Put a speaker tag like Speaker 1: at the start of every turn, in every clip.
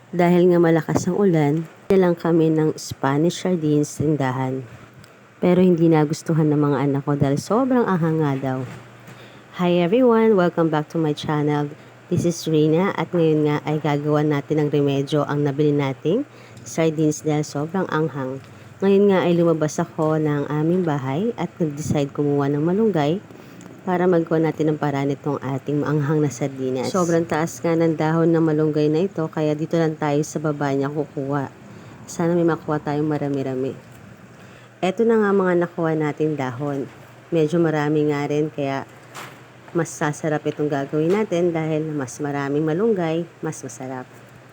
Speaker 1: Dahil nga malakas ang ulan, lang kami ng Spanish sardines tindahan. Pero hindi nagustuhan ng mga anak ko dahil sobrang anghang nga daw. Hi everyone! Welcome back to my channel. This is Rina at ngayon nga ay gagawa natin ng remedyo ang nabili nating sardines dahil sobrang anghang. Ngayon nga ay lumabas ako ng aming bahay at nag-decide kumuha ng malunggay para magawa natin ng paraan itong ating maanghang na sardinas. Sobrang taas nga ng dahon ng malunggay na ito kaya dito lang tayo sa baba niya kukuha. Sana may makuha tayong marami-rami. Ito na nga mga nakuha nating dahon. Medyo marami nga rin kaya mas sasarap itong gagawin natin dahil mas maraming malunggay, mas masarap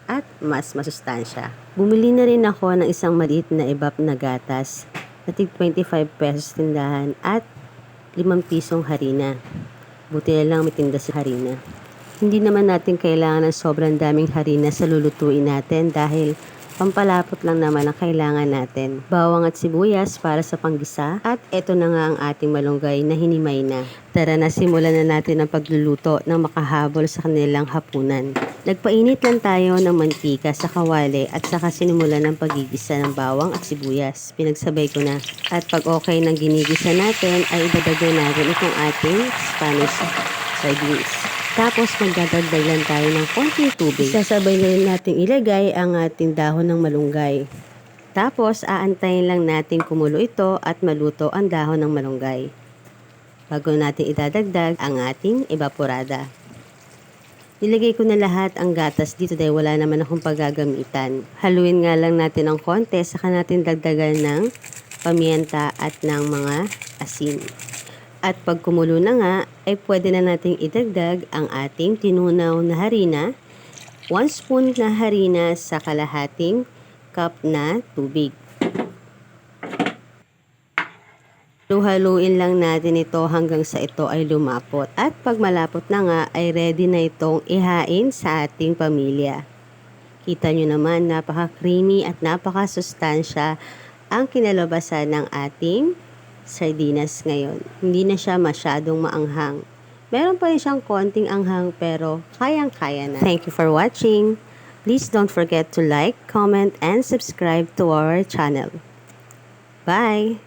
Speaker 1: at mas masustansya. Bumili na rin ako ng isang maliit na ebap na gatas na tig 25 pesos tindahan at 5 pisong harina. Buti na lang may tinda sa harina. Hindi naman natin kailangan ng sobrang daming harina sa lulutuin natin dahil pampalapot lang naman ang kailangan natin. Bawang at sibuyas para sa panggisa at eto na nga ang ating malunggay na hinimay na. Tara na, simulan na natin ang pagluluto ng makahabol sa kanilang hapunan. Nagpainit lang tayo ng mantika sa kawali at saka sinimulan ng pagigisa ng bawang at sibuyas. Pinagsabay ko na. At pag okay ng ginigisa natin ay idadagdag natin itong ating Spanish sardines. Tapos magdadagdag lang tayo ng konting tubig. Sasabay na rin natin ilagay ang ating dahon ng malunggay. Tapos aantayin lang natin kumulo ito at maluto ang dahon ng malunggay. Bago natin idadagdag ang ating evaporada. Nilagay ko na lahat ang gatas dito dahil wala naman akong paggagamitan. Haluin nga lang natin ng konti, saka natin dagdagan ng pamienta at ng mga asin. At pag kumulo na nga, ay pwede na nating idagdag ang ating tinunaw na harina, 1 spoon na harina sa kalahating cup na tubig. Haluin lang natin ito hanggang sa ito ay lumapot. At pag malapot na nga ay ready na itong ihain sa ating pamilya. Kita nyo naman napaka-creamy at napaka-sustansya ang kinalabasan ng ating sardinas ngayon. Hindi na siya masyadong maanghang. Meron pa rin siyang konting anghang pero kayang-kaya na. Thank you for watching. Please don't forget to like, comment, and subscribe to our channel. Bye!